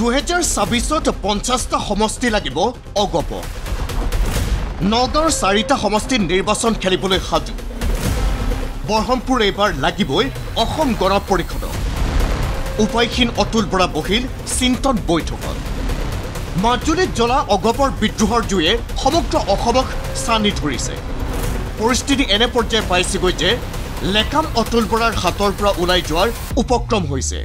2024 50টা সমষ্টি লাগিব অগপ নগাঁৱৰ 4টা সমষ্টিৰ নিৰ্বাচন খেলিবলৈ সাজু বৰহমপুৰ এবাৰ লাগিবই অসম গণ পৰিষদক উপায়হীন অতুল বৰা বহিল চিন্তন বৈঠকত মাজুলীত জ্বলা অগপৰ বিদ্ৰোহৰ জুয়ে সমগ্ৰ অসমক চানি ধৰিছে পৰিস্থিতি এনে পৰ্যায় পাইছেগৈ যে লেকাম অতুল বৰাৰ হাতৰ পৰা ওলাই যোৱাৰ উপক্ৰম হৈছে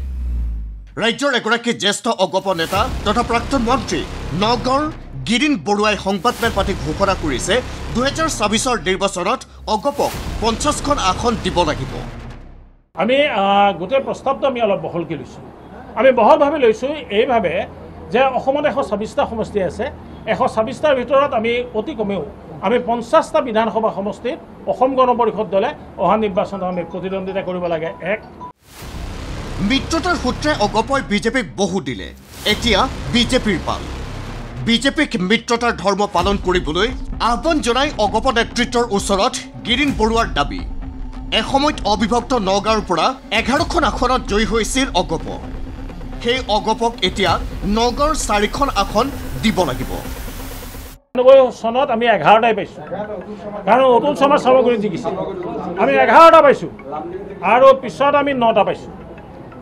ৰাজ্যৰ এগৰাকী জ্যেষ্ঠ অগপ নেতা তথা প্ৰাক্তন মন্ত্ৰী নগাঁৱৰ গিৰিন বৰুৱাই সংবাদমেল পাতি ঘোষণা কৰিছে 2024 নিৰ্বাচনত অগপক 50খন আসন দিব লাগিব আমি গোটেই প্ৰস্তাৱটো আমি অলপ বহলকৈ লৈছোঁ আমি বহলভাৱে লৈছোঁ এইভাৱে যে অসমত 126টা সমষ্টি আছে 126টাৰ ভিতৰত আমি অতি কমেও আমি 50টা বিধানসভা সমষ্টিত অসম গণ পৰিষদ দলে অহা নিৰ্বাচনত আমি প্ৰতিদ্বন্দ্বিতা কৰিব লাগে এক মিত্ৰতাৰ সূত্ৰে অগপই বিজেপিক বহু দিলে এতিয়া বিজেপিৰ পাল বিজেপিক মিত্ৰতাৰ ধৰ্ম পালন কৰিবলৈ আহ্বান জনাই অগপ নেতৃত্বৰ ওচৰত গিৰিন বৰুৱাৰ দাবী এসময়ত অবিভক্ত নগাঁৱৰ পৰা 11খন আসনত জয়ী হৈছিল অগপ সেই অগপক এতিয়া নগাঁৱৰ 4খন আসন দিব লাগিব 90 চনত আমি 11টাই পাইছোঁ কাৰণ অতুল শৰ্মা সামগ্ৰী জিকিছিল আমি 11টা পাইছোঁ আৰু পিছত আমি 9টা পাইছোঁ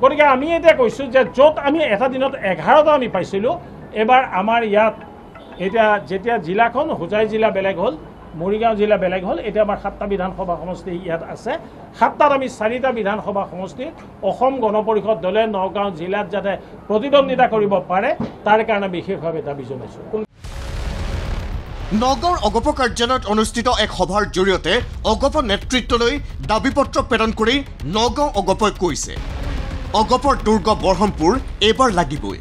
গতিকে আমি এতিয়া কৈছোঁ যে য'ত আমি এটা দিনত 11টা আমি পাইছিলোঁ এবাৰ আমাৰ ইয়াত এতিয়া যেতিয়া জিলাখন হোজাই জিলা বেলেগ হ'ল মৰিগাঁও জিলা বেলেগ হ'ল এতিয়া আমাৰ 7টা বিধানসভা সমষ্টি ইয়াত আছে 7টাত আমি 4টা বিধানসভা সমষ্টিত অসম গণ পৰিষদ দলে নগাঁও জিলাত যাতে প্ৰতিদ্বন্দ্বিতা কৰিব পাৰে তাৰ কাৰণে বিশেষভাৱে দাবী জনাইছোঁ নগাঁৱৰ অগপ কাৰ্যালয়ত অনুষ্ঠিত এক সভাৰ জৰিয়তে অগপ নেতৃত্বলৈ দাবীপত্ৰ প্ৰেৰণ কৰি নগাঁও অগপই কৈছে অগপৰ দুৰ্গ বৰহমপুৰ এবাৰ লাগিবই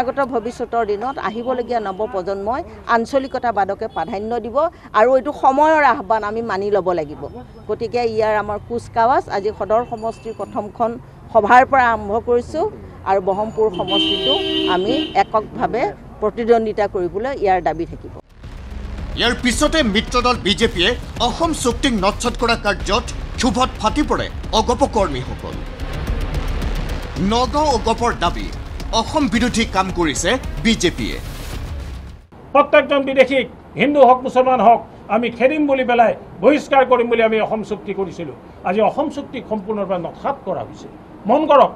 আগত ভৱিষ্যতৰ দিনত আহিবলগীয়া নৱপ্ৰজন্মই আঞ্চলিকতাবাদকে প্ৰাধান্য দিব আৰু এইটো সময়ৰ আহ্বান আমি মানি ল'ব লাগিব গতিকে ইয়াৰ আমাৰ কুচকাৱাজ আজি সদৰ সমষ্টিৰ প্ৰথমখন সভাৰ পৰা আৰম্ভ কৰিছোঁ আৰু বৰহমপুৰ সমষ্টিটো আমি এককভাৱে প্ৰতিদ্বন্দ্বিতা কৰিবলৈ ইয়াৰ দাবী থাকিব ইয়াৰ পিছতে মিত্ৰদল বিজেপিয়ে অসম চুক্তিক নচ্ছদ কৰা কাৰ্যত ক্ষোভত ফাটি পৰে অগপ কৰ্মীসকল নগাঁও অগপৰ দাবী অসম বিৰোধী কাম কৰিছে বিজেপিয়ে প্ৰত্যেকজন বিদেশীক হিন্দু হওক মুছলমান হওক আমি খেদিম বুলি পেলাই বহিষ্কাৰ কৰিম বুলি আমি অসম চুক্তি কৰিছিলোঁ আজি অসম চুক্তিক সম্পূৰ্ণৰূপে নস্যাৎ কৰা হৈছে মন কৰক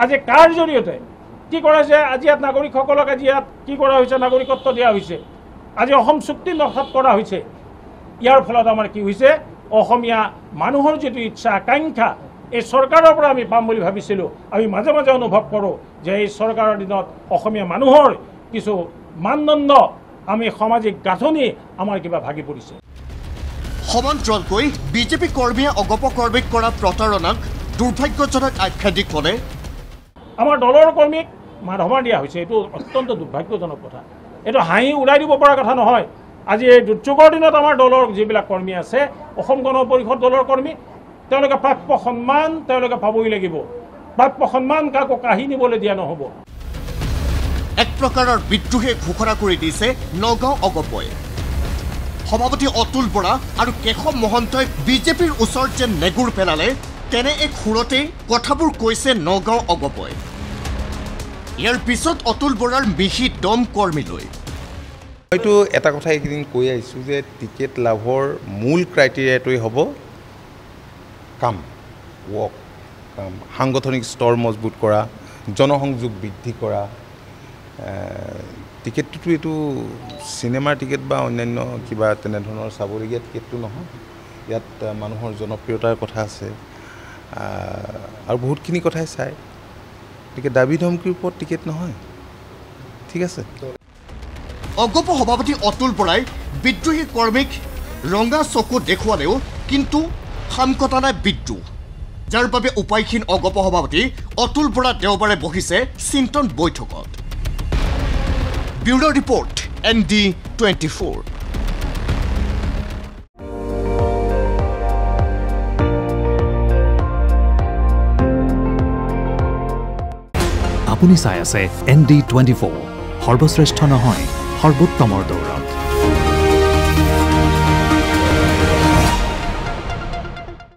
আজি কাৰ জৰিয়তে কি কৰা হৈছে আজি ইয়াত নাগৰিকসকলক আজি ইয়াত কি কৰা হৈছে নাগৰিকত্ব দিয়া হৈছে আজি অসম চুক্তি নস্যাৎ কৰা হৈছে ইয়াৰ ফলত আমাৰ কি হৈছে অসমীয়া মানুহৰ যিটো ইচ্ছা আকাংক্ষা এই চৰকাৰৰ পৰা আমি পাম বুলি ভাবিছিলোঁ আমি মাজে মাজে অনুভৱ কৰোঁ যে এই চৰকাৰৰ দিনত অসমীয়া মানুহৰ কিছু মানদণ্ড আমি সামাজিক গাঁথনি আমাৰ কিবা ভাগি পৰিছে সমান্তৰালকৈ বিজেপি কৰ্মীয়ে অগপ কৰ্মীক কৰা প্ৰতাৰণাক দুৰ্ভাগ্যজনক আখ্যা দি ক'লে আমাৰ দলৰ কৰ্মীক মাধমাৰ দিয়া হৈছে এইটো অত্যন্ত দুৰ্ভাগ্যজনক কথা এইটো হাঁহি উৰাই দিব পৰা কথা নহয় আজি এই দুৰ্যোগৰ দিনত আমাৰ দলৰ যিবিলাক কৰ্মী আছে অসম গণ পৰিষদ দলৰ কৰ্মী তেওঁলোকে প্ৰাপ্য সন্মান তেওঁলোকে পাবই লাগিব প্ৰাপ্য সন্মান কাকো কাঢ়ি নিবলৈ দিয়া নহ'ব এক প্ৰকাৰৰ বিদ্ৰোহে ঘোষণা কৰি দিছে নগাঁও অগপই সভাপতি অতুল বৰা আৰু কেশৱ মহন্তই বিজেপিৰ ওচৰত যেন নেগুৰ পেলালে তেনে এক সুৰতেই কথাবোৰ কৈছে নগাঁও অগপই ইয়াৰ পিছত অতুল বৰাৰ মিহি দম কৰ্মীলৈ হয়তো এটা কথা এইকেইদিন কৈ আহিছোঁ যে টিকেট লাভৰ মূল ক্ৰাইটেৰিয়াটোৱেই হ'ব কাম ৱৰ্ক কাম সাংগঠনিক স্তৰ মজবুত কৰা জনসংযোগ বৃদ্ধি কৰা টিকেটটোতো এইটো চিনেমাৰ টিকেট বা অন্যান্য কিবা তেনেধৰণৰ চাবলগীয়া টিকেটটো নহয় ইয়াত মানুহৰ জনপ্ৰিয়তাৰ কথা আছে আৰু বহুতখিনি কথাই চায় গতিকে দাবী ধমকিৰ ওপৰত টিকেট নহয় ঠিক আছে অগপ সভাপতি অতুল বৰাই বিদ্ৰোহী কৰ্মীক ৰঙা চকু দেখুৱালেও কিন্তু সামকতা নাই বিদ্ৰোহ যাৰ বাবে উপায়হীন অগপ সভাপতি অতুল বৰা দেওবাৰে বহিছে চিন্তন বৈঠকত ব্যুৰ' ৰিপৰ্ট ND24 আপুনি চাই আছে ND24 সৰ্বশ্ৰেষ্ঠ নহয় সৰ্বোত্তমৰ দৌৰত